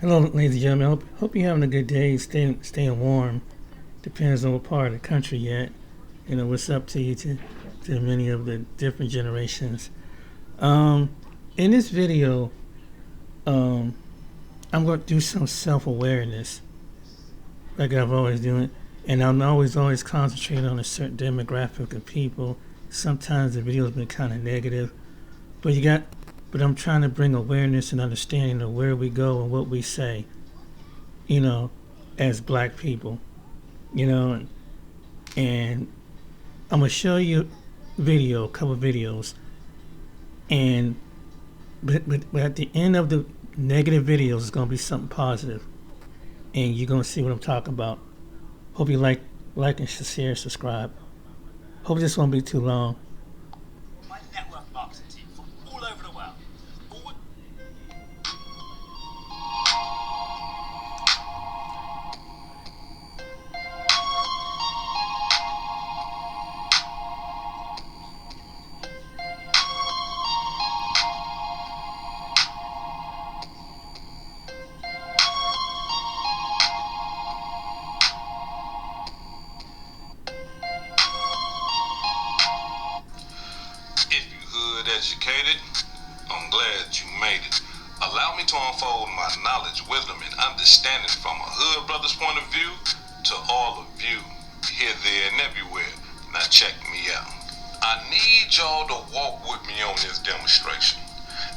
Hello, ladies and gentlemen. Hope you're having a good day. Staying warm. Depends on what part of the country you're at. You know what's up to you to many of the different generations. Um, in this video, um, I'm going to do some self-awareness, like I've always doing, and I'm always concentrating on a certain demographic of people. Sometimes the video's been kind of negative, but but I'm trying to bring awareness and understanding of where we go and what we say. You know, as black people. You know, and I'm gonna show you a couple of videos, and but at the end of the negative videos, it's gonna be something positive, and you're gonna see what I'm talking about. Hope you like and share, subscribe. Hope this won't be too long. My network marketing team from all over the world. If you hood educated, I'm glad you made it. Allow me to unfold my knowledge, wisdom, and understanding from a hood brother's point of view to all of you, here, there, and everywhere. Now check me out. I need y'all to walk with me on this demonstration.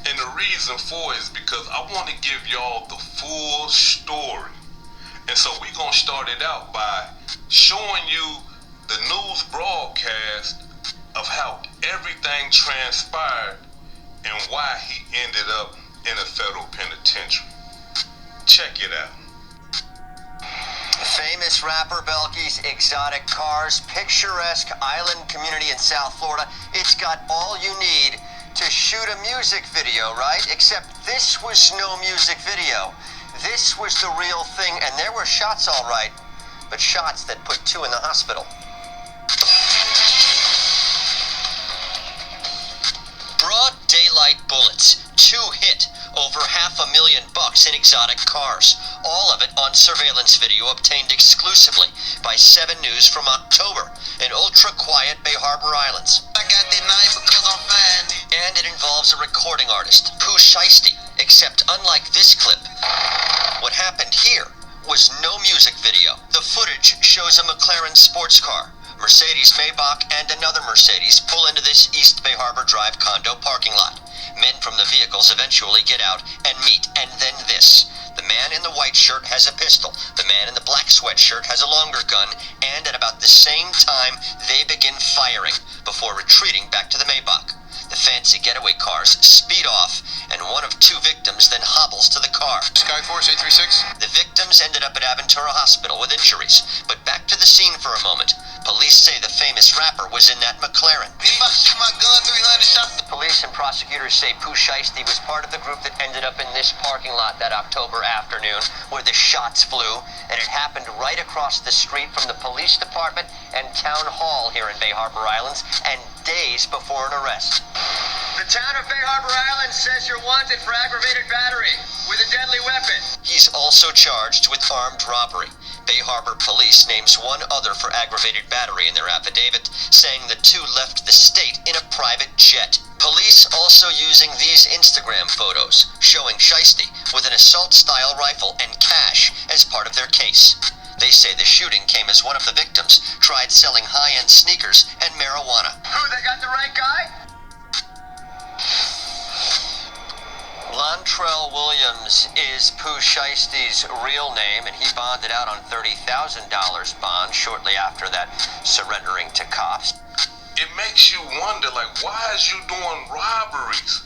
And the reason for it is because I want to give y'all the full story. And so we're going to start it out by showing you the news broadcast of how everything transpired and why he ended up in a federal penitentiary. Check it out. Famous rapper Belky's exotic cars, picturesque island community in South Florida. It's got all you need to shoot a music video, right? Except this was no music video. This was the real thing, and there were shots all right, but shots that put two in the hospital. Broad daylight bullets, two hit, over $500,000 in exotic cars. All of it on surveillance video obtained exclusively by 7 News from October in ultra-quiet Bay Harbor Islands. I got that knife because I'm fine. And it involves a recording artist, Pooh Shiesty, except unlike this clip, what happened here was no music video. The footage shows a McLaren sports car, Mercedes Maybach, and another Mercedes pull into this East Bay Harbor Drive condo parking lot. Men from the vehicles eventually get out and meet, and then this. The man in the white shirt has a pistol. The man in the black sweatshirt has a longer gun, and at about the same time, they begin firing before retreating back to the Maybach. The fancy getaway cars speed off, and one of 2 victims then hobbles to the car. Skyforce 836. The victims ended up at Aventura Hospital with injuries, but back to the scene for a moment. Police say the famous rapper was in that McLaren. If I shoot my gun 300 shots. Police and prosecutors say Pooh Shiesty was part of the group that ended up in this parking lot that October afternoon where the shots flew, and it happened right across the street from the police department and town hall here in Bay Harbor Islands, and days before an arrest. The town of Bay Harbor Islands says you're wanted for aggravated battery with a deadly weapon. He's also charged with armed robbery. Bay Harbor Police names one other for aggravated battery in their affidavit, saying the 2 left the state in a private jet. Police also using these Instagram photos, showing Shiesty with an assault-style rifle and cash as part of their case. They say the shooting came as one of the victims tried selling high-end sneakers and marijuana. Who, they got the right guy? Lontrell Williams is Pooh Shiesty's real name, and he bonded out on $30,000 bond shortly after that, surrendering to cops. It makes you wonder, like, why is you doing robberies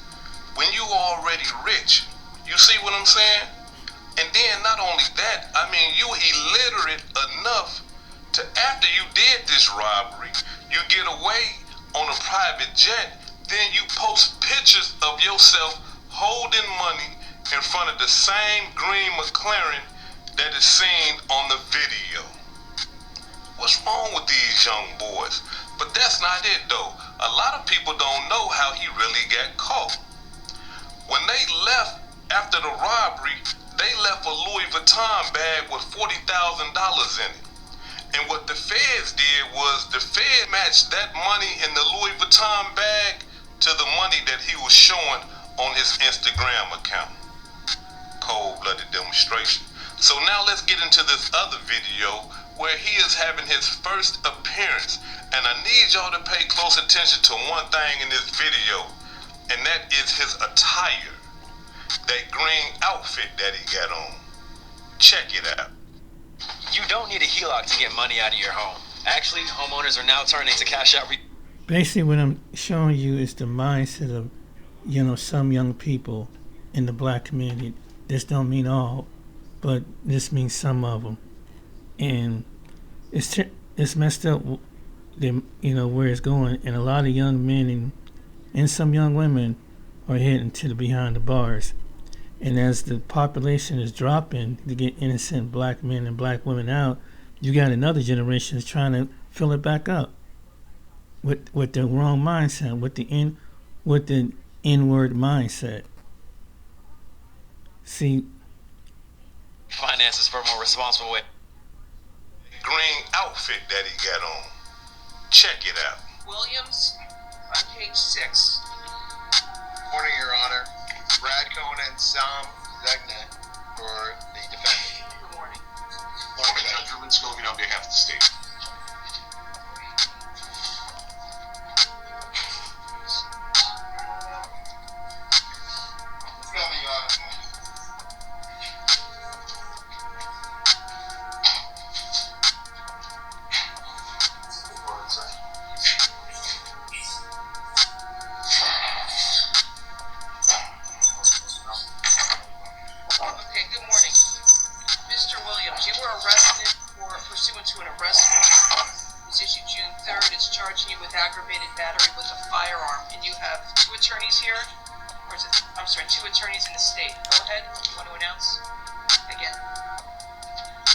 when you already rich? You see what I'm saying? And then not only that, I mean, you illiterate enough to, after you did this robbery, you get away on a private jet, then you post pictures of yourself holding money in front of the same green McLaren that is seen on the video. What's wrong with these young boys? But that's not it though. A lot of people don't know how he really got caught. When they left after the robbery, they they left a Louis Vuitton bag with $40,000 in it. And what the feds did was the Fed matched that money in the Louis Vuitton bag to the money that he was showing on his Instagram account. Cold-blooded demonstration. So now let's get into this other video where he is having his first appearance. And I need y'all to pay close attention to one thing in this video, and that is his attire. That green outfit that he got on. Check it out. You don't need a HELOC to get money out of your home. Actually, homeowners are now turning to cash out. Basically, what I'm showing you is the mindset of, some young people in the black community. This don't mean all, but this means some of them. And it's messed up, where it's going. And a lot of young men and some young women are heading to behind the bars. And as the population is dropping to get innocent black men and black women out, you got another generation that's trying to fill it back up with the wrong mindset, with the inward mindset. See, finances for a more responsible way. Green outfit that he got on. Check it out. Williams on page 6. Morning, Your Honor. Brad Cohen and Sam Zegna for the defendant. Good morning. Morning, Judge Ruben Scogan on behalf of the state. Aggravated battery with a firearm, and you have two attorneys here, or is it, I'm sorry, two attorneys in the state. Go ahead, you want to announce again?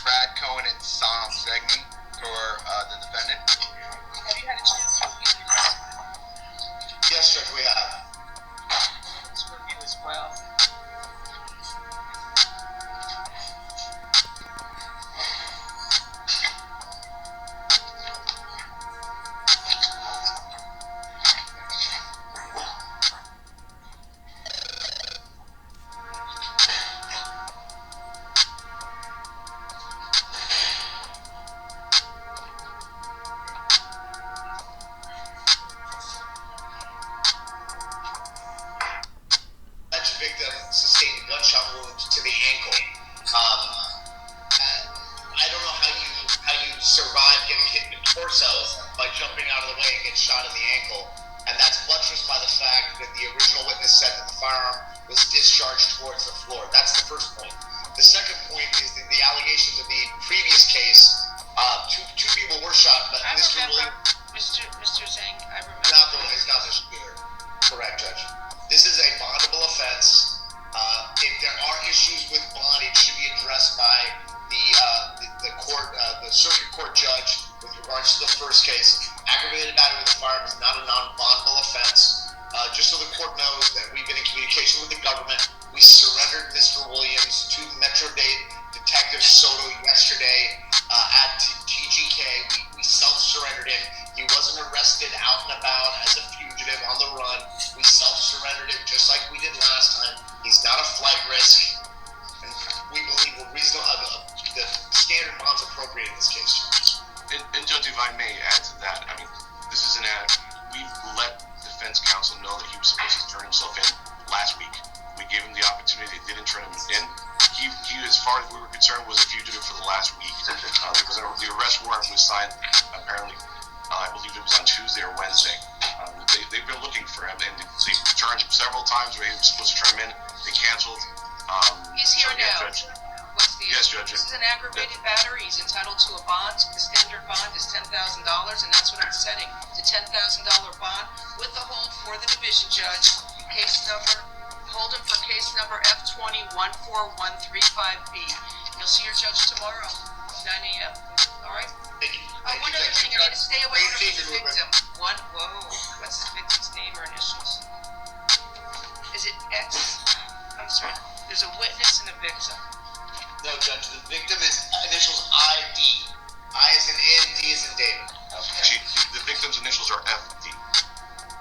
Brad Cohen and Sam Zegna for the defendant. Have you had a chance to review this? Yes, Judge, we have. Let's review as well. Victim sustained gunshot wounds to the ankle. I don't know how you survive getting hit in the torso by jumping out of the way and get shot in the ankle, and that's buttressed by the fact that the original witness said that the firearm was discharged towards the floor. That's the first point. The second point is that the allegations of the previous case, two people were shot, but I Mr. remember, Williams, Mr. Zhang, I remember. is not the shooter. Correct, Judge. This is a bondable offense. If there are issues with bond, it should be addressed by the court, the circuit court judge, with regards to the first case. Aggravated battery with a firearm is not a non-bondable offense. Just so the court knows that we've been in communication with the government. We surrendered Mr. Williams to Metro-Dade Detective Soto yesterday at TGK. We self-surrendered him. He wasn't arrested out and about as a fugitive on the run. We self-surrendered him just like we did last time. He's not a flight risk. And we believe the standard bond's appropriate in this case. And Judge, if I may add to that, I mean, this is we've let defense counsel know that he was supposed to turn himself in last week. We gave him the opportunity, they didn't turn him in. He, as far as we were concerned, was a fugitive for the last week. The arrest warrant was signed, apparently, I believe it was on Tuesday or Wednesday. They've been looking for him, and they charged him several times where he was supposed to turn him in. They canceled. He's here now. Judge. Yes, Judge. This is an aggravated battery. He's entitled to a bond. The standard bond is $10,000, and that's what I'm setting. The $10,000 bond with the hold for the division judge. Hold him for case number F20-14135B. And you'll see your judge tomorrow, 9 a.m. All right? Thank you. One other thing, I need to stay away from the victim. What's his victim's name or initials? Is it X? I'm sorry. There's a witness and a victim. No, Judge. The victim is initials ID. I as in N, D as in David. Okay. Chief, the victim's initials are FD.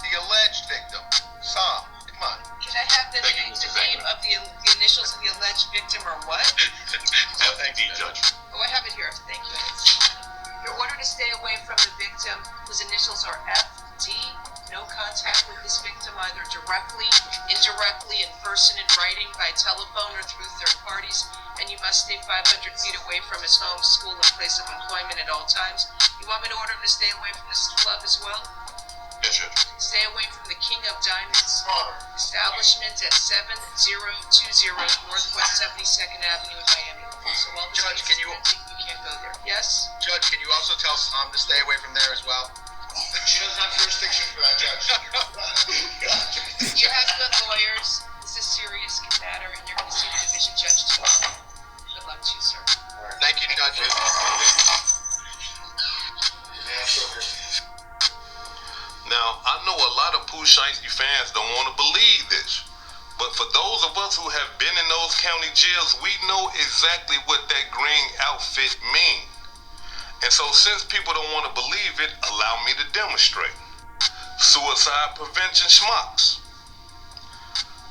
The alleged victim. Sam, come on. Can I have the name of the initials of the alleged victim or what? FD, Judge. Oh, I have it here. Thank you. You're ordered to stay away from the victim whose initials are FD. No contact with this victim either directly, indirectly, in person, in writing, by telephone, or through third parties. And you must stay 500 feet away from his home, school, and place of employment at all times. You want me to order him to stay away from this club as well? Yes, Judge. Stay away from the King of Diamonds establishment at 7020 Northwest 72nd Avenue in Miami. So all the Judge, can you can't go there. Yes? Judge, can you also tell Sam to stay away from there as well? She doesn't have jurisdiction for that, Judge. You have good lawyers. This is a serious matter, and you're going to see the division judge tomorrow. Good luck to you, sir. Thank you, Judge. Now, I know a lot of Pooh Shiesty fans don't want to believe this, but for those of us who have been in those county jails, we know exactly what that green outfit means. And so since people don't want to believe it, allow me to demonstrate. Suicide prevention schmucks.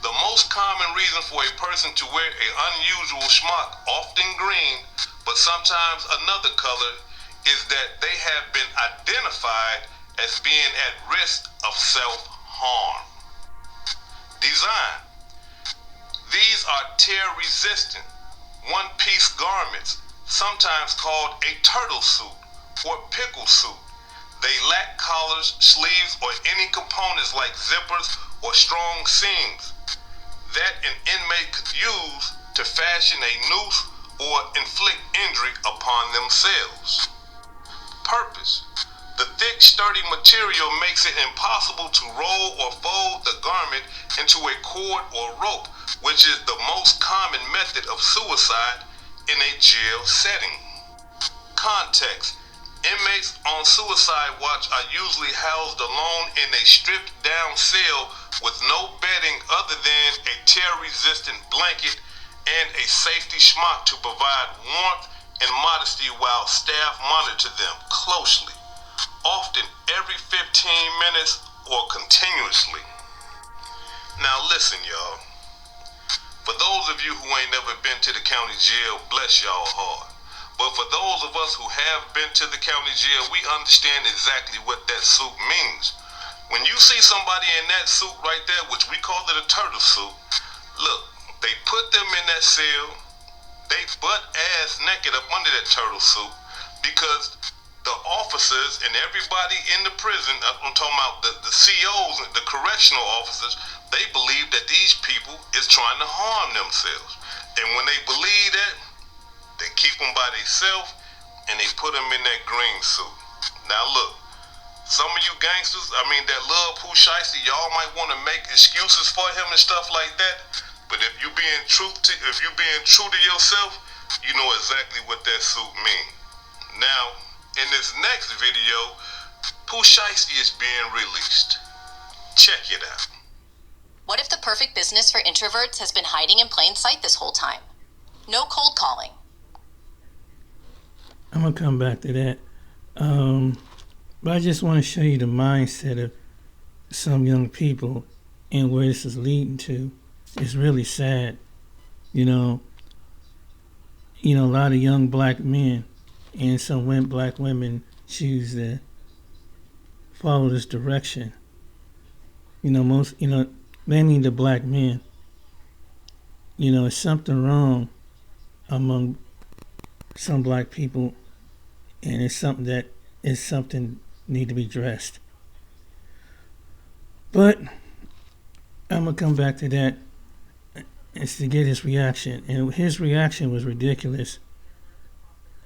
The most common reason for a person to wear an unusual schmuck, often green, but sometimes another color, is that they have been identified as being at risk of self-harm. Design. These are tear-resistant, one-piece garments, sometimes called a turtle suit or pickle suit. They lack collars, sleeves, or any components like zippers or strong seams that an inmate could use to fashion a noose or inflict injury upon themselves. Purpose. The thick, sturdy material makes it impossible to roll or fold the garment into a cord or rope, which is the most common method of suicide in a jail setting. Context. Inmates on suicide watch are usually housed alone in a stripped down cell with no bedding other than a tear-resistant blanket and a safety schmuck to provide warmth and modesty while staff monitor them closely, often every 15 minutes or continuously. Now listen, y'all. For those of you who ain't never been to the county jail, bless y'all heart. But for those of us who have been to the county jail, we understand exactly what that suit means. When you see somebody in that suit right there, which we call it a turtle suit, look, they put them in that cell, they butt ass naked up under that turtle suit because the officers and everybody in the prison, I'm talking about the COs, the correctional officers, they believe that these people is trying to harm themselves. And when they believe that, they keep them by themselves and they put them in that green suit. Now look, some of you gangsters, that love Pooh Shiesty, y'all might want to make excuses for him and stuff like that. But if you being true to yourself, you know exactly what that suit means. Now, in this next video, Pooh Shiesty is being released. Check it out. What if the perfect business for introverts has been hiding in plain sight this whole time? No cold calling. I'm going to come back to that. But I just want to show you the mindset of some young people and where this is leading to. It's really sad. A lot of young black men and some black women choose to follow this direction. Mainly the black men. It's something wrong among some black people, and it's something need to be addressed. But I'm gonna come back to that. It's to get his reaction, and his reaction was ridiculous.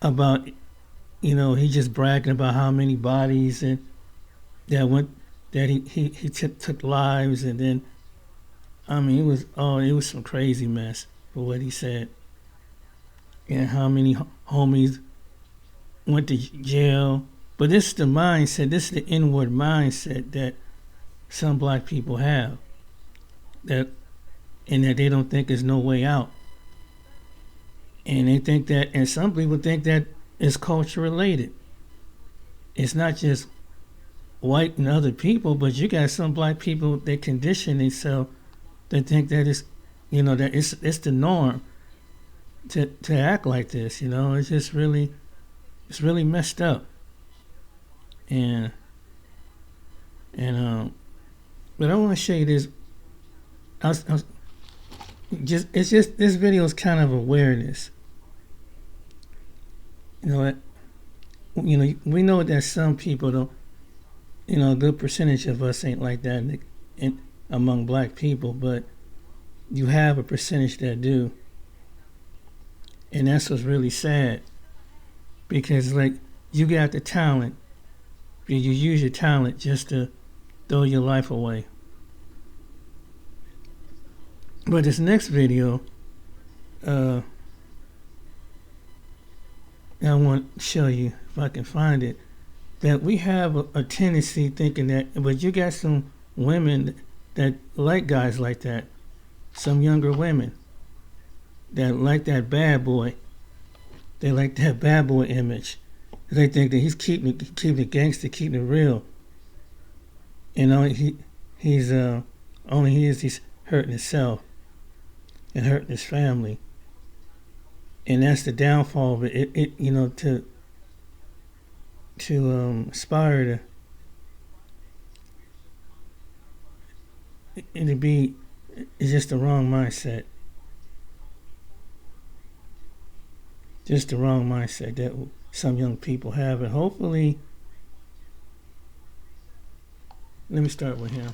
About, he just bragging about how many bodies and that he took lives, and then it was some crazy mess for what he said, and how many homies went to jail. But this is the mindset, this is the inward mindset that some black people have, and that they don't think there's no way out. And they think that, and some people think that it's culture related. It's not just white and other people, but you got some black people that condition themselves to think that it's, that it's the norm to act like this. It's just really, it's really messed up. And but I want to show you this. It's just this video is kind of awareness. We know that some people don't. A good percentage of us ain't like that among black people, but you have a percentage that do, and that's what's really sad. Because you got the talent, you use your talent just to throw your life away. But this next video, I want to show you, if I can find it, that we have a tendency thinking that, but you got some women that like guys like that, some younger women that like that bad boy. They like that bad boy image. They think that he's keeping it gangster, keeping it real. He's hurting himself and hurting his family, and that's the downfall of it. To aspire to be, it's just the wrong mindset. Just the wrong mindset that some young people have, and hopefully, let me start with him.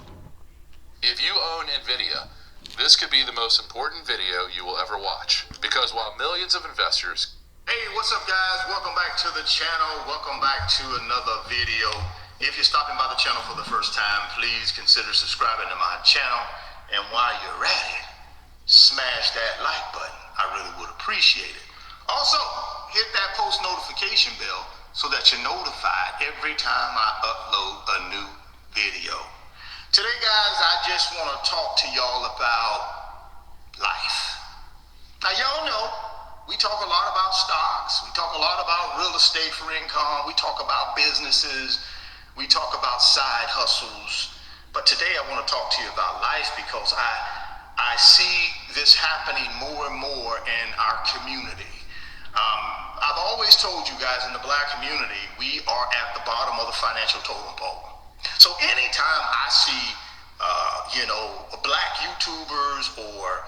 If you own NVIDIA, this could be the most important video you will ever watch, because while millions of investors... Hey, what's up guys? Welcome back to the channel. Welcome back to another video. If you're stopping by the channel for the first time, please consider subscribing to my channel. And while you're at it, smash that like button. I really would appreciate it. Also, hit that post notification bell so that you're notified every time I upload a new video. Today, guys, I just want to talk to y'all about life. Now, y'all know we talk a lot about stocks. We talk a lot about real estate for income. We talk about businesses. We talk about side hustles. But today I want to talk to you about life, because I see this happening more and more in our community. I've always told you guys, in the black community, we are at the bottom of the financial totem pole. So anytime I see, black YouTubers or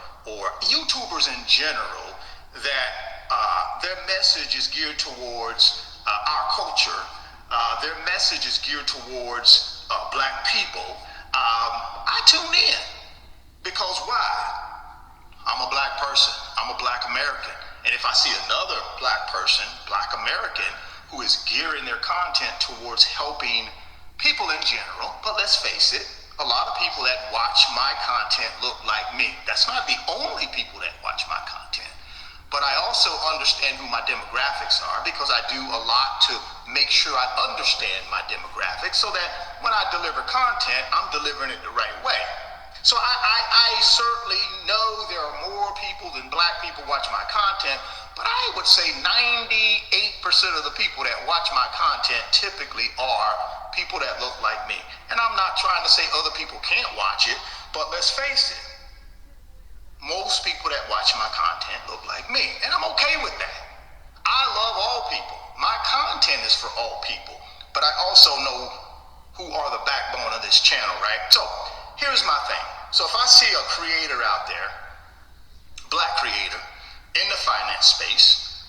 YouTubers in general, that their message is geared towards our culture, their message is geared towards black people, I tune in. Because why? I'm a black person. I'm a black American. And if I see another black person, black American, who is gearing their content towards helping people in general, but let's face it, a lot of people that watch my content look like me. That's not the only people that watch my content. But I also understand who my demographics are, because I do a lot to make sure I understand my demographics, so that when I deliver content, I'm delivering it the right way. So I certainly know there are more people than black people watch my content, but I would say 98% of the people that watch my content typically are people that look like me. And I'm not trying to say other people can't watch it, but let's face it, most people that watch my content look like me, and I'm okay with that. I love all people. My content is for all people, but I also know who are the backbone of this channel, right? So here's my thing. So if I see a creator out there, black creator, in the finance space,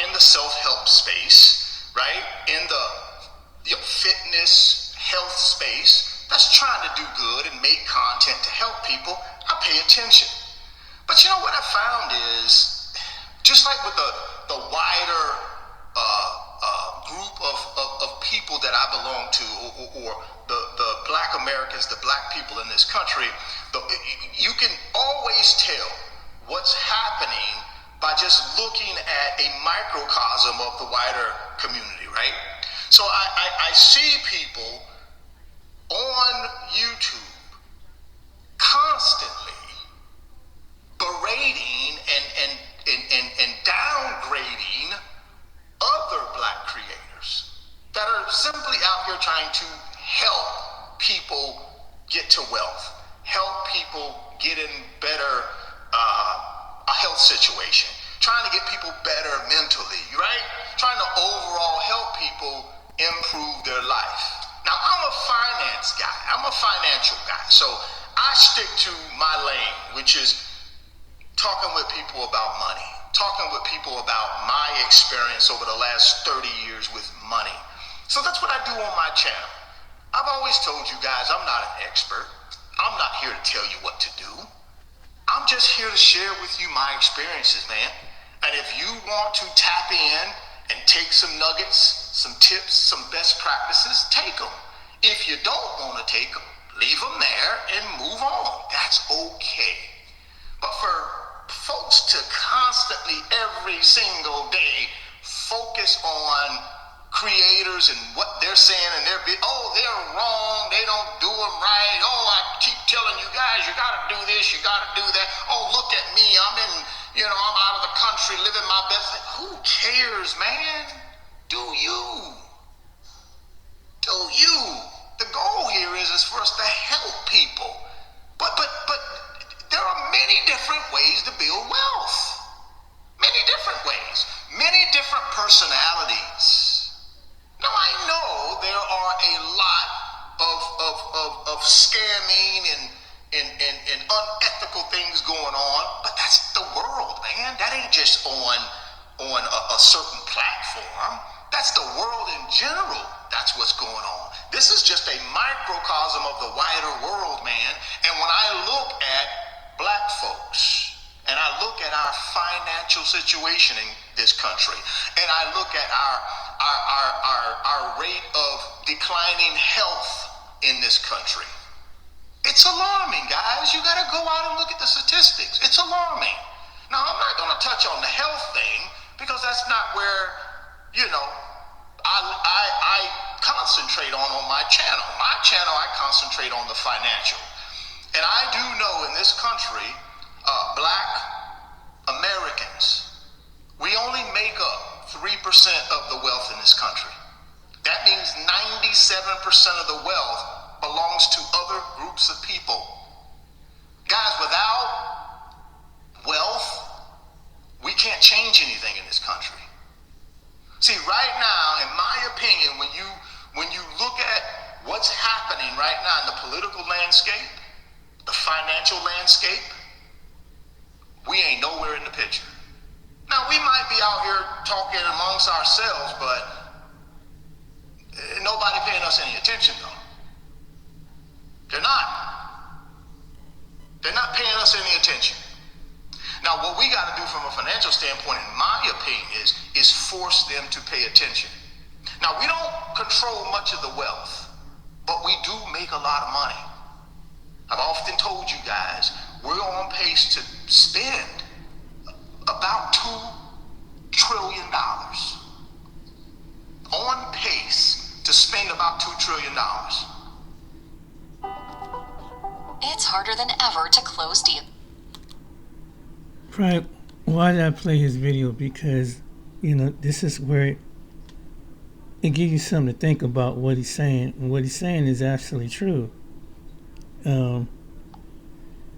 in the self-help space, right, in the fitness, health space, that's trying to do good and make content to help people, I pay attention. But you know what I found is, just like with the wider group of people that I belong to, or the black Americans, the black people in this country, you can always tell what's happening by just looking at a microcosm of the wider community, right? So I see people on YouTube constantly berating and situation, trying to get people better mentally, right? Trying to overall help people improve their life. Now, I'm a finance guy. I'm a financial guy. So I stick to my lane, which is talking with people about money, talking with people about my experience over the last 30 years with money. So that's what I do on my channel. I've always told you guys I'm not an expert. I'm not here to tell you what to do. I'm just here to share with you my experiences, man. And if you want to tap in and take some nuggets, some tips, some best practices, take them. If you don't want to take them, leave them there and move on. That's okay. But for folks to constantly, every single day, focus on creators and what they're saying and they're wrong, they don't do them right. Oh, I keep telling you guys, you gotta do this, you gotta do that. Oh, look at me, I'm out of the country living my best life. Who cares, man? Do you? Do you? The goal here is for us to help people. But there are many different ways to build wealth. Many different ways. Many different personalities. Now, I know there are a lot of scamming and unethical things going on, but that's the world, man. That ain't just on a certain platform. That's the world in general. That's what's going on. This is just a microcosm of the wider world, man. And when I look at black folks, and I look at our financial situation in this country, and I look at our rate of declining health in this country, it's alarming, guys. You got to go out and look at the statistics. It's alarming. Now, I'm not going to touch on the health thing because that's not where, I concentrate on my channel. My channel, I concentrate on the financial. And I do know in this country, black Americans, we only make up 3% of the wealth in this country. That means 97% of the wealth belongs to other groups of people. Guys, without wealth, we can't change anything in this country. See, right now, in my opinion, when you look at what's happening right now in the political landscape, the financial landscape, we ain't nowhere in the picture. Now, we might be out here talking amongst ourselves, but nobody paying us any attention, though. They're not. They're not paying us any attention. Now, what we got to do from a financial standpoint, in my opinion, is force them to pay attention. Now, we don't control much of the wealth, but we do make a lot of money. I've often told you guys, we're on pace to spend about $2 trillion. On pace to spend about $2 trillion. It's harder than ever to close deals. Right. Why did I play his video? Because, this is where it gives you something to think about what he's saying. And what he's saying is absolutely true.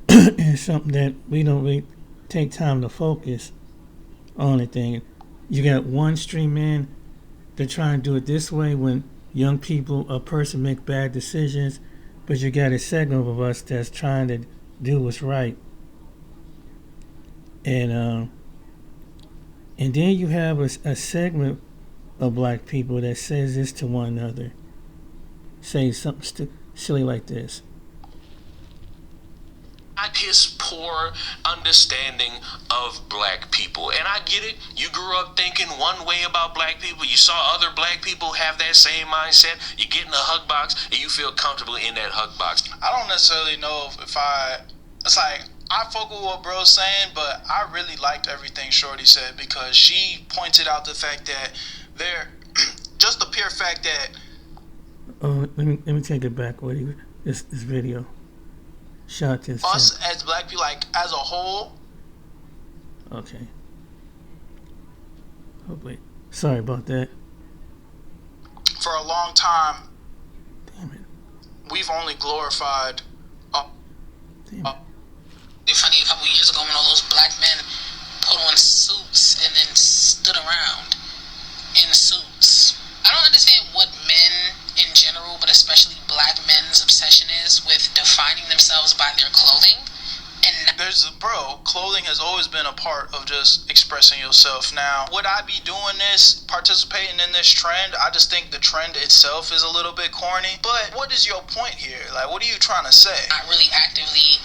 It's something that we don't really take time to focus on anything. You got one stream in, they're trying to do it this way when young people, a person make bad decisions, but you got a segment of us that's trying to do what's right. And then you have a segment of black people that says this to one another. Say something silly like this. His poor understanding of black people. And I get it. You grew up thinking one way about black people. You saw other black people have that same mindset. You get in a hug box and you feel comfortable in that hug box. I don't necessarily know if it's like, I fuck with what bro's saying, but I really liked everything Shorty said because she pointed out the fact that just the pure fact that. Oh, let me take it back. This video. Shot this. Us as black people, like as a whole. Okay. Oh wait. Sorry about that. For a long time. Damn it. We've only glorified. It's funny, a couple years ago when all those black men themselves by their clothing. And clothing has always been a part of just expressing yourself. Now, would I be doing this, participating in this trend? I just think the trend itself is a little bit corny. But what is your point here? Like, what are you trying to say? not really actively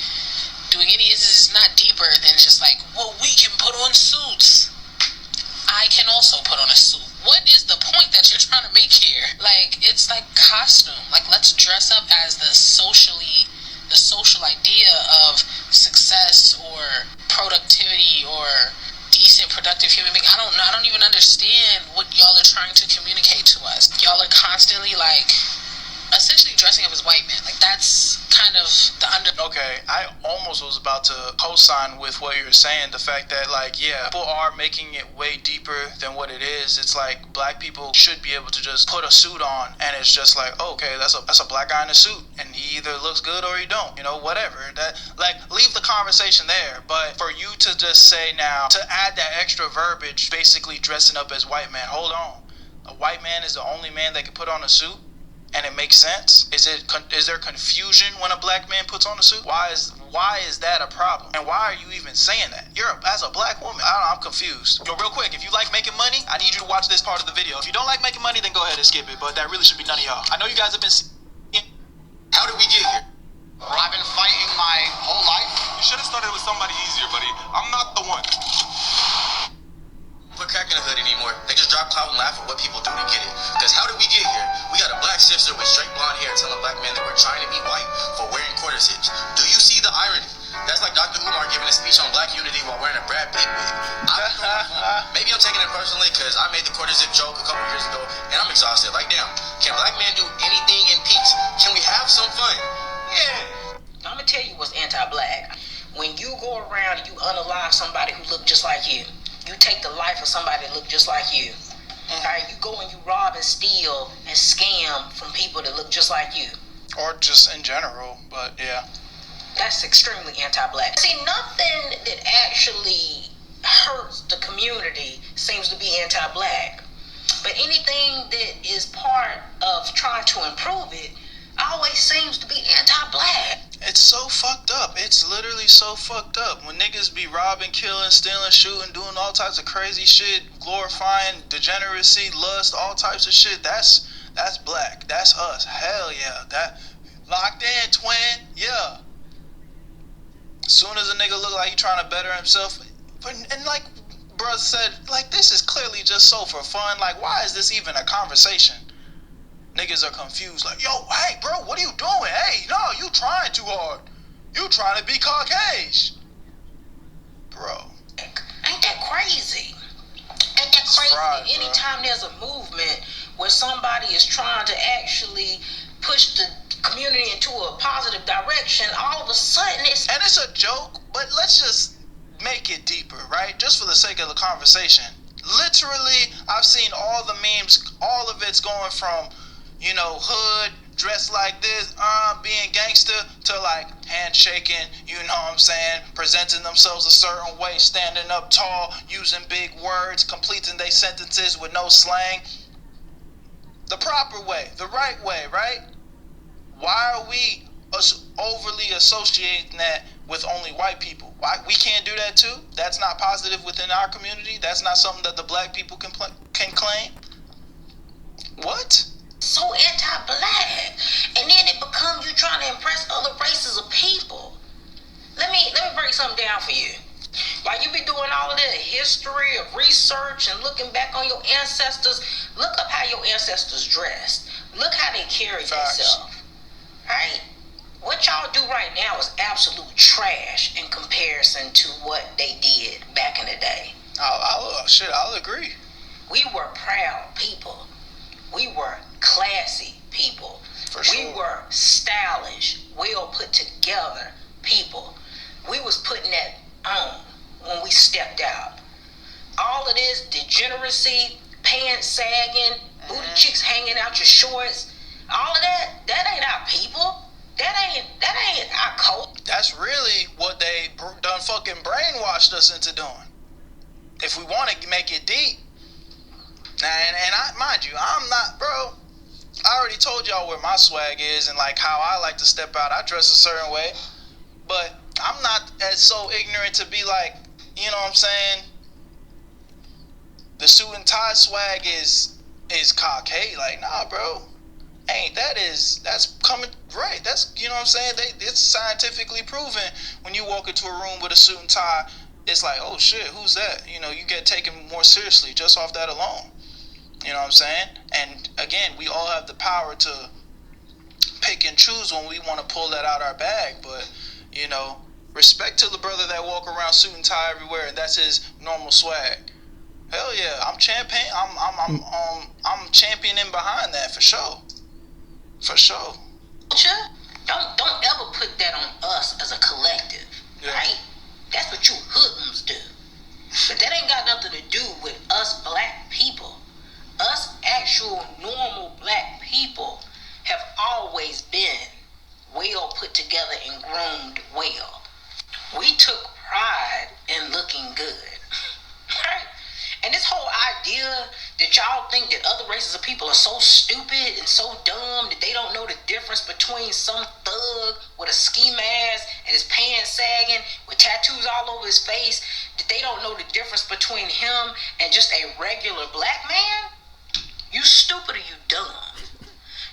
doing any. This is not deeper than just like, well, we can put on suits. I can also put on a suit. What is the point that you're trying to make here? Like, it's like costume. Like, let's dress up as the social idea of success or productivity or decent, productive human being. I don't even understand what y'all are trying to communicate to us. Y'all are constantly like essentially dressing up as white men. Like, that's kind of the Okay, I almost was about to co-sign with what you were saying. The fact that, like, yeah, people are making it way deeper than what it is. It's like black people should be able to just put a suit on, and it's just like, oh, okay, that's a black guy in a suit, and he either looks good or he don't. You know, whatever. That, like, leave the conversation there. But for you to just say now, to add that extra verbiage, basically dressing up as white man. Hold on, a white man is the only man that can put on a suit? And it makes sense? Is there confusion when a black man puts on a suit? Why is that a problem? And why are you even saying that? As a black woman, I'm confused. Yo, real quick, if you like making money, I need you to watch this part of the video. If you don't like making money, then go ahead and skip it. But that really should be none of y'all. I know you guys have been. How did we get here? I've been fighting my whole life. You should have started with somebody easier, buddy. I'm not the one. Put crack in the hood anymore. They just drop clout and laugh at what people do to get it. Because how did we get here? We got a black sister with straight blonde hair telling black men that we're trying to be white for wearing quarter zips. Do you see the irony? That's like Dr. Umar giving a speech on black unity while wearing a Brad Pitt wig. Maybe I'm taking it personally because I made the quarter zip joke a couple years ago and I'm exhausted. Like, damn, can black men do anything in peace? Can we have some fun? Yeah. I'm gonna tell you what's anti-black. When you go around and you unalive somebody who look just like you take the life of somebody that look just like you. Alright, you go and you rob and steal and scam from people that look just like you. Or just in general, but yeah. That's extremely anti-black. See, nothing that actually hurts the community seems to be anti-black. But anything that is part of trying to improve it always seems to be anti-black. It's so fucked up. It's literally so fucked up. When niggas be robbing, killing, stealing, shooting, doing all types of crazy shit, glorifying degeneracy, lust, all types of shit, that's black. That's us. Hell yeah. That locked in, twin. Yeah. As soon as a nigga look like he trying to better himself, and like bruh said, like, this is clearly just so for fun. Like, why is this even a conversation? Niggas are confused, like, yo, hey, bro, what are you doing? Hey, no, you trying too hard. You trying to be Caucasian. Bro. Ain't that crazy? Ain't that crazy? Fried, anytime there's a movement where somebody is trying to actually push the community into a positive direction, all of a sudden it's... And it's a joke, but let's just make it deeper, right? Just for the sake of the conversation. Literally, I've seen all the memes, all of it's going from, you know, hood, dressed like this, being gangster, to like handshaking, you know what I'm saying, presenting themselves a certain way, standing up tall, using big words, completing their sentences with no slang. The proper way, the right way, right? Why are we overly associating that with only white people? Why we can't do that too? That's not positive within our community? That's not something that the black people can claim? What? So anti-black, and then it becomes you trying to impress other races of people. Let me break something down for you. While you be doing all of that history of research and looking back on your ancestors, look up how your ancestors dressed. Look how they carried themselves. Right? What y'all do right now is absolute trash in comparison to what they did back in the day. I'll agree. We were proud people. We were classy people. For sure. We were stylish, well put together people. We was putting that on when we stepped out. All of this degeneracy, pants sagging, booty cheeks hanging out your shorts, all of that ain't our people. That ain't our cult. That's really what they done fucking brainwashed us into doing. If we want to make it deep. And I, mind you, I'm not, bro. I already told y'all where my swag is and like how I like to step out. I dress a certain way. But I'm not as so ignorant to be like, you know what I'm saying? The suit and tie swag is cockade. Like, nah, bro. That's coming right. That's, you know what I'm saying? It's scientifically proven when you walk into a room with a suit and tie, it's like, oh shit, who's that? You know, you get taken more seriously just off that alone. You know what I'm saying? And again, we all have the power to pick and choose when we want to pull that out our bag. But, you know, respect to the brother that walk around suit and tie everywhere and that's his normal swag. Hell yeah, I'm championing behind that for sure. For sure. Don't ever put that on us as a collective, right? That's what you hoodlums do. But that ain't got nothing to do with us black people. Us actual normal black people have always been well put together and groomed well. We took pride in looking good, right? And this whole idea that y'all think that other races of people are so stupid and so dumb that they don't know the difference between some thug with a ski mask and his pants sagging with tattoos all over his face, that they don't know the difference between him and just a regular black man? You stupid or you dumb?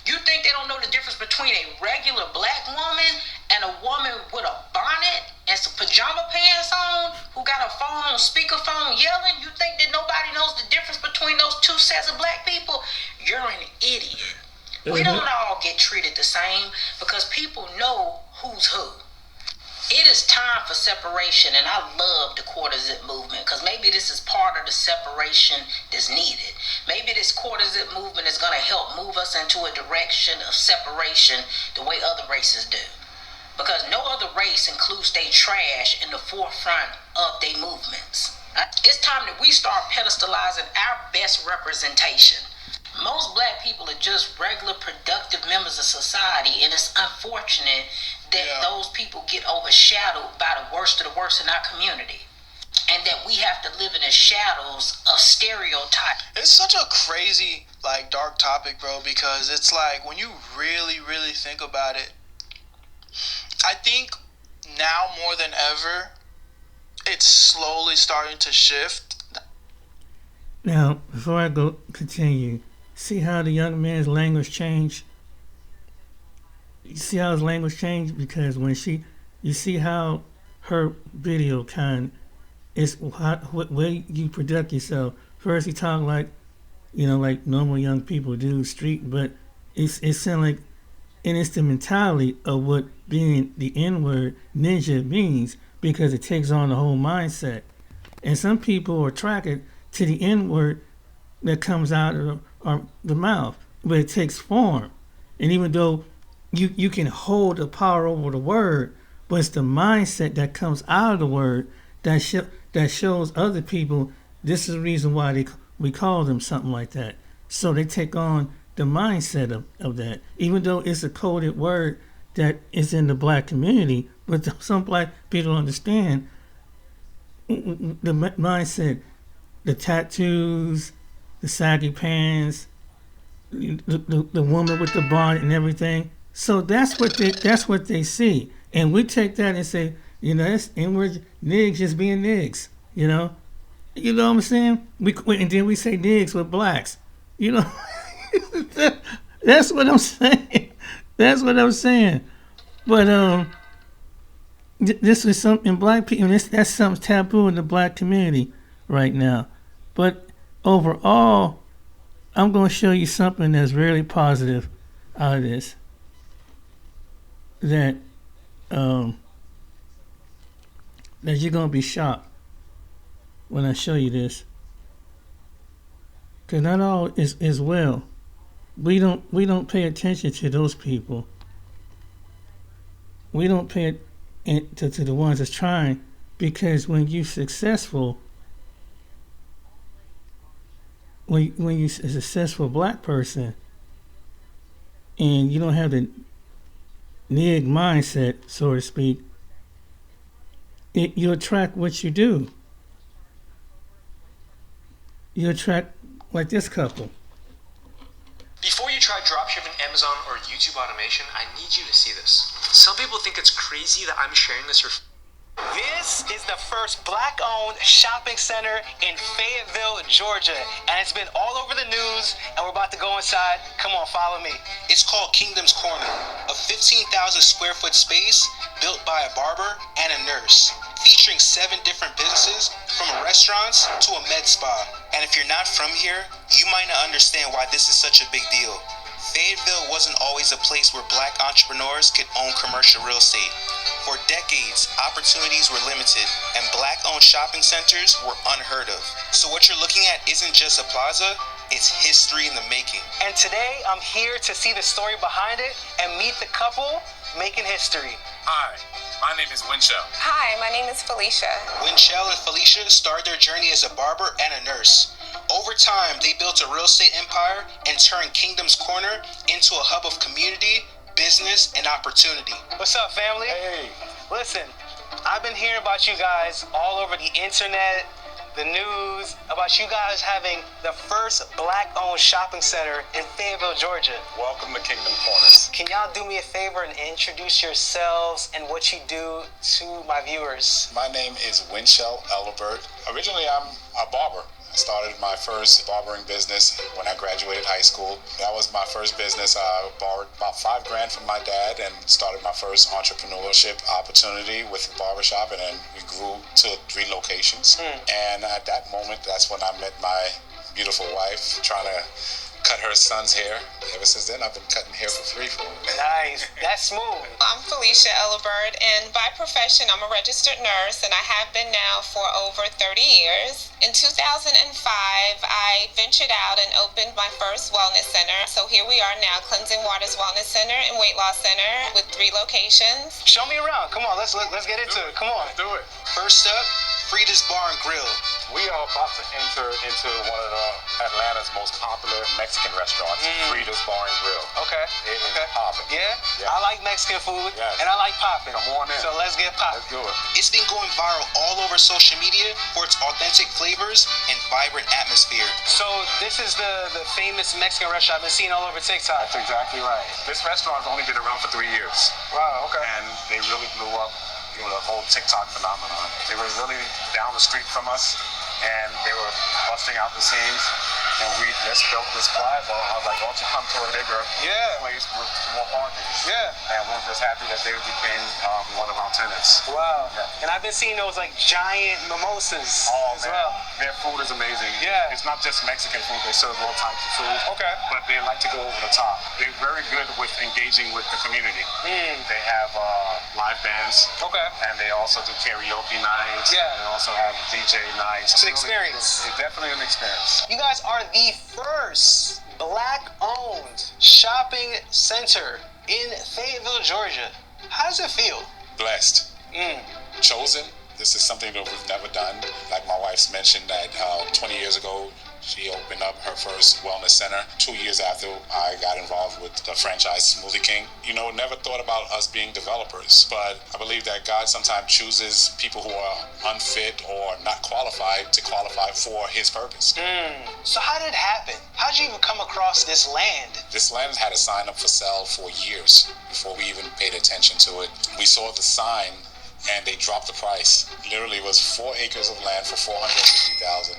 You think they don't know the difference between a regular black woman and a woman with a bonnet and some pajama pants on who got her phone on speakerphone yelling? You think that nobody knows the difference between those two sets of black people? You're an idiot. We don't all get treated the same because people know who's who. It is time for separation, and I love the quarter zip movement because maybe this is part of the separation that's needed. Maybe this quarter zip movement is going to help move us into a direction of separation the way other races do. Because no other race includes their trash in the forefront of their movements. It's time that we start pedestalizing our best representation. Most black people are just regular productive members of society, and it's unfortunate that those people get overshadowed by the worst of the worst in our community, and that we have to live in the shadows of stereotypes. It's such a crazy, like, dark topic, bro, because it's like, when you really, really think about it, I think now more than ever, it's slowly starting to shift. Now, before I continue, see how the young man's language changed? You see how his language changed? Because when you see how her video is what way you project yourself. First, he talked like, like normal young people do, street, but it sounds like, and it's the mentality of what being the N-word ninja means, because it takes on the whole mindset. And some people are attracted to the N-word that comes out of the mouth, but it takes form. And even though you can hold the power over the word, but it's the mindset that comes out of the word that shows other people this is the reason why we call them something like that. So they take on the mindset of that, even though it's a coded word that is in the black community, but some black people don't understand the mindset, the tattoos, the saggy pants, the woman with the bonnet and everything. So that's what they see, and we take that and say, that's N-word, niggas just being niggas, you know what I'm saying? And then we say niggas with blacks, That's what I'm saying. That's what I'm saying. But this is something black people. That's something taboo in the black community right now. But overall, I'm going to show you something that's really positive out of this. That you're going to be shocked when I show you this. Because not all is well. We don't pay attention to those people. We don't pay to the ones that's trying, because when you're successful, when you're a successful black person, and you don't have the nig mindset, so to speak, you attract what you do. You attract, like this couple. Before you try dropshipping, Amazon, or YouTube automation, I need you to see this. Some people think it's crazy that I'm sharing this. This is the first black-owned shopping center in Fayetteville, Georgia, and it's been all over the news, and we're about to go inside. Come on, follow me. It's called Kingdom's Corner, a 15,000 square foot space built by a barber and a nurse, featuring 7 different businesses, from restaurants to a med spa. And if you're not from here, you might not understand why this is such a big deal. Fayetteville wasn't always a place where black entrepreneurs could own commercial real estate. For decades, opportunities were limited, and black-owned shopping centers were unheard of. So what you're looking at isn't just a plaza, it's history in the making. And today, I'm here to see the story behind it and meet the couple making history. Hi, my name is Winchell. Hi, my name is Felicia. Winchell and Felicia started their journey as a barber and a nurse. Over time, they built a real estate empire and turned Kingdom's Corner into a hub of community, business, and opportunity. What's up, family? Hey. Listen, I've been hearing about you guys all over the internet, the news, about you guys having the first black-owned shopping center in Fayetteville, Georgia. Welcome to Kingdom Corners. Can y'all do me a favor and introduce yourselves and what you do to my viewers? My name is Winchell Elibert. Originally, I'm a barber. I started my first barbering business when I graduated high school. That was my first business. I borrowed about $5,000 from my dad and started my first entrepreneurship opportunity with a barbershop, and then we grew to 3 locations. And at that moment, that's when I met my beautiful wife, trying to cut her son's hair. Ever since then, I've been cutting hair for free for her. Nice. That's smooth. I'm Felicia Elibert, and by profession, I'm a registered nurse, and I have been now for over 30 years. In 2005, I ventured out and opened my first wellness center. So here we are now, Cleansing Waters Wellness Center and Weight Loss Center with 3 locations. Show me around. Come on, let's get into it. Come on. Let's do it. First up, Frida's Bar and Grill. We are about to enter into one of Atlanta's most popular Mexican restaurants, Frida's Bar and Grill. Okay. It is popping. Yeah? I like Mexican food, Yes. and I like popping. Come on in. So let's get popping. Let's do it. It's been going viral all over social media for its authentic flavors and vibrant atmosphere. So this is the famous Mexican restaurant I've been seeing all over TikTok. That's exactly right. This restaurant's only been around for 3 years. Wow, okay. And they really blew up, the whole TikTok phenomenon. They were really down the street from us, and they were busting out the seams. And we just built this plaza. I was like, why don't you come to a bigger place with more parking? Yeah. And we're just happy that they became one of our tenants. Wow. Yeah. And I've been seeing those like giant mimosas Oh, as man. well. Their food is amazing. Yeah. It's not just Mexican food. They serve all types of food. Okay. But they like to go over the top. They're very good with engaging with the community. They have live bands. Okay. And they also do karaoke nights. Yeah. They also have DJ nights. It's an experience. It's definitely an experience. You guys are the first black-owned shopping center in Fayetteville, Georgia. How does it feel? Blessed. Chosen. This is something that we've never done. Like my wife's mentioned that 20 years ago, she opened up her first wellness center 2 years after I got involved with the franchise Smoothie King. Never thought about us being developers, but I believe that God sometimes chooses people who are unfit or not qualified to qualify for his purpose. So how did it happen? How did you even come across this land? This land had a sign up for sale for years before we even paid attention to it. We saw the sign and they dropped the price. Literally, it was 4 acres of land for $450,000.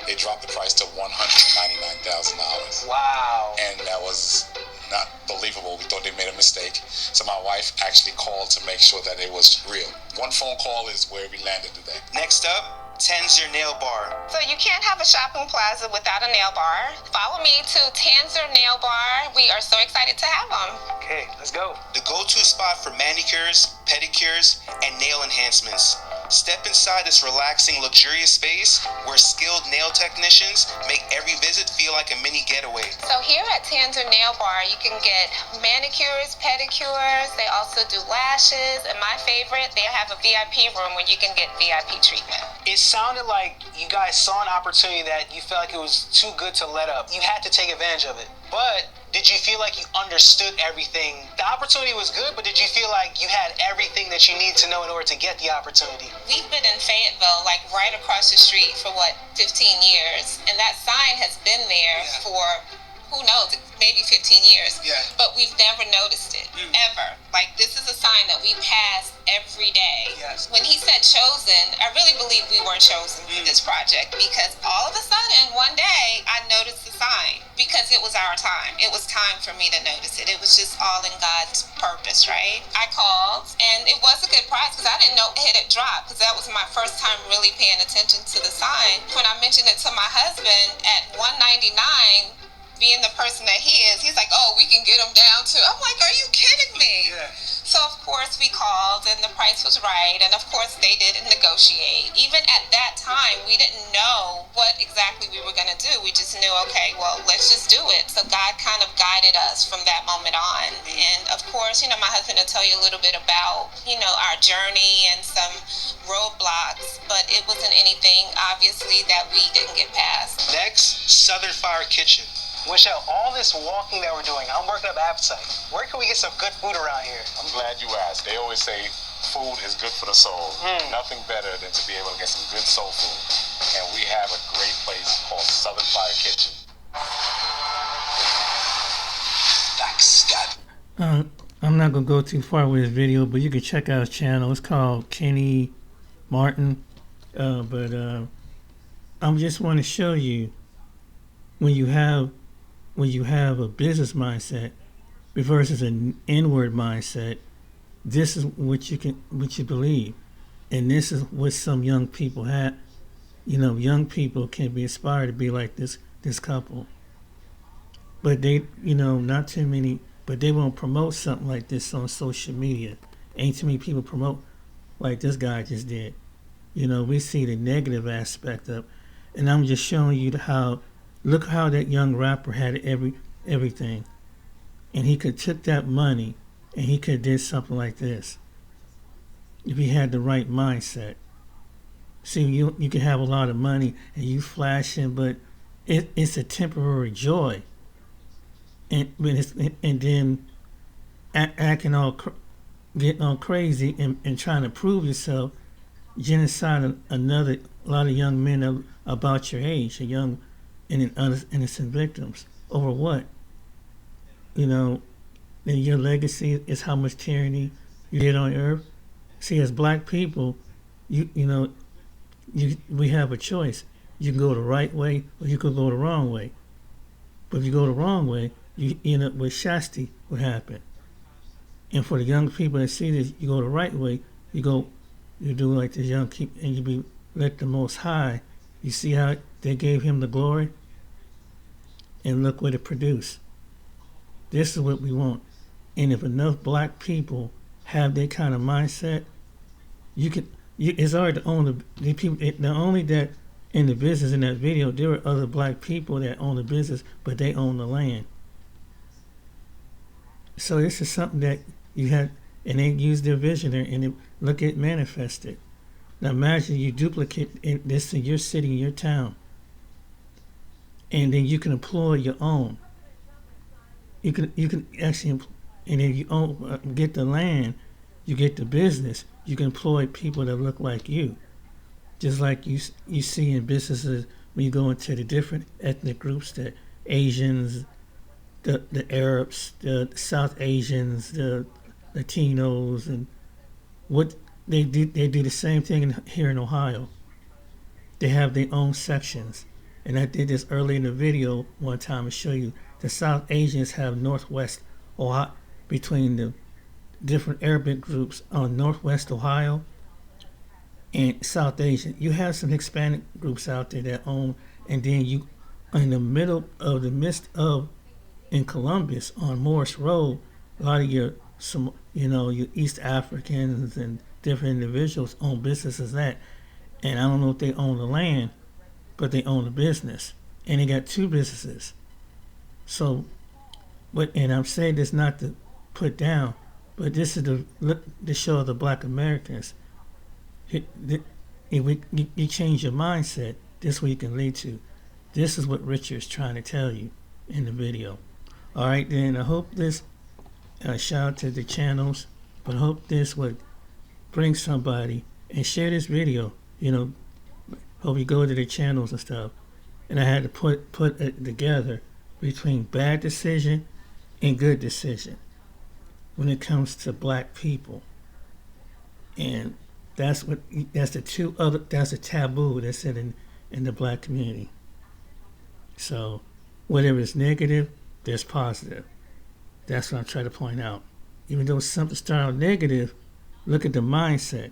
They dropped the price to $199,000. Wow. And that was not believable. We thought they made a mistake. So my wife actually called to make sure that it was real. One phone call is where we landed today. Next up, Tanzer Nail Bar. So you can't have a shopping plaza without a nail bar. Follow me to Tanzer Nail Bar. We are so excited to have them. Okay, let's go. The go-to spot for manicures, pedicures, and nail enhancements. Step inside this relaxing, luxurious space where skilled nail technicians make every visit feel like a mini getaway. So here at Tanzer Nail Bar, you can get manicures, pedicures. They also do lashes. And my favorite, they have a VIP room where you can get VIP treatment. It sounded like you guys saw an opportunity that you felt like it was too good to let up. You had to take advantage of it. But did you feel like you understood everything? The opportunity was good, but did you feel like you had everything that you need to know in order to get the opportunity? We've been in Fayetteville, like right across the street for 15 years. And that sign has been there for who knows, maybe 15 years. Yeah. But we've never noticed it, ever. Like, this is a sign that we pass every day. Yes. When he said chosen, I really believe we were chosen for this project, because all of a sudden, one day, I noticed the sign, because it was our time. It was time for me to notice it. It was just all in God's purpose, right? I called, and it was a good price, because I didn't know it had dropped, because that was my first time really paying attention to the sign. When I mentioned it to my husband at $199, being the person that he is, he's like, oh, we can get them down to. I'm like, are you kidding me? Yeah. So, of course, we called, and the price was right, and, of course, they didn't negotiate. Even at that time, we didn't know what exactly we were going to do. We just knew, okay, well, let's just do it. So God kind of guided us from that moment on. And, of course, my husband will tell you a little bit about, our journey and some roadblocks, but it wasn't anything, obviously, that we didn't get past. Next, Southern Fire Kitchen. Michelle, all this walking that we're doing, I'm working up appetite. Where can we get some good food around here? I'm glad you asked. They always say food is good for the soul. Nothing better than to be able to get some good soul food. And we have a great place called Southern Fire Kitchen. I'm not going to go too far with this video, but you can check out his channel. It's called Kenny Martin. I just want to show you, when you have a business mindset versus an inward mindset, this is what you believe, and this is what some young people have. Young people can be inspired to be like this couple, but they, not too many, but they won't promote something like this on social media. Ain't too many people promote like this guy just did. We see the negative aspect of, and I'm just showing you how. Look how that young rapper had everything, and he could took that money and he could did something like this if he had the right mindset. See, you can have a lot of money and you flashing, but it's a temporary joy, and then acting getting all crazy and trying to prove yourself, genocide a lot of young men about your age, and innocent victims over what? Then your legacy is how much tyranny you did on earth. See, as black people, we have a choice. You can go the right way or you can go the wrong way. But if you go the wrong way, you end up with Shasti, what happened. And for the young people that see this, you go the right way, you do like this young kid, and you let the Most High. You see how they gave him the glory? And look what it produced. This is what we want. And if enough black people have that kind of mindset, it's hard to own the people. Not only that in the business in that video, there were other black people that own the business, but they own the land. So this is something that you had, and they use their vision and look at manifested. Now imagine you duplicate this in your city, in your town, and then you can employ your own. You can actually, and if you get the land, you get the business. You can employ people that look like you, just like you see in businesses when you go into the different ethnic groups, the Asians, the Arabs, the South Asians, the Latinos, and what they do the same thing here in Ohio. They have their own sections, and I did this early in the video one time to show you. The South Asians have Northwest Ohio, between the different Arabic groups on Northwest Ohio and South Asian. You have some Hispanic groups out there that own, and then you, in the midst of in Columbus on Morris Road, a lot of your East Africans and different individuals own businesses and I don't know if they own the land, but they own the business, and they got two businesses. So, and I'm saying this not to put down, but this is the show of the Black Americans. If you change your mindset, this is what you can lead to. This is what Richard's trying to tell you in the video. All right, then I hope this, shout out to the channels, but I hope this would bring somebody and share this video. Hope you go to the channels and stuff. And I had to put it together between bad decision and good decision when it comes to black people. And that's the taboo that's in the black community. So whatever is negative, there's positive. That's what I'm trying to point out. Even though something started out negative, look at the mindset.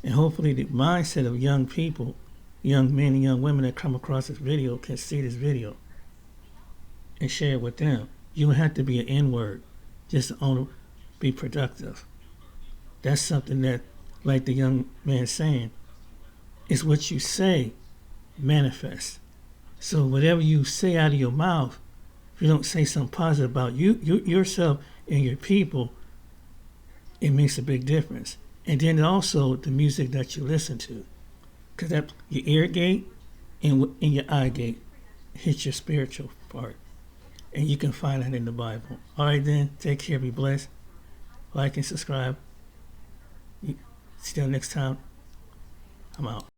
And hopefully the mindset of young people, young men and young women that come across this video can see this video and share it with them. You don't have to be an N-word just to be productive. That's something that, like the young man saying, is what you say manifests. So whatever you say out of your mouth, if you don't say something positive about yourself and your people, it makes a big difference. And then also the music that you listen to, because that your ear gate and your eye gate hits your spiritual part, and you can find that in the Bible. All right, then, take care, be blessed, like and subscribe. See you next time. I'm out.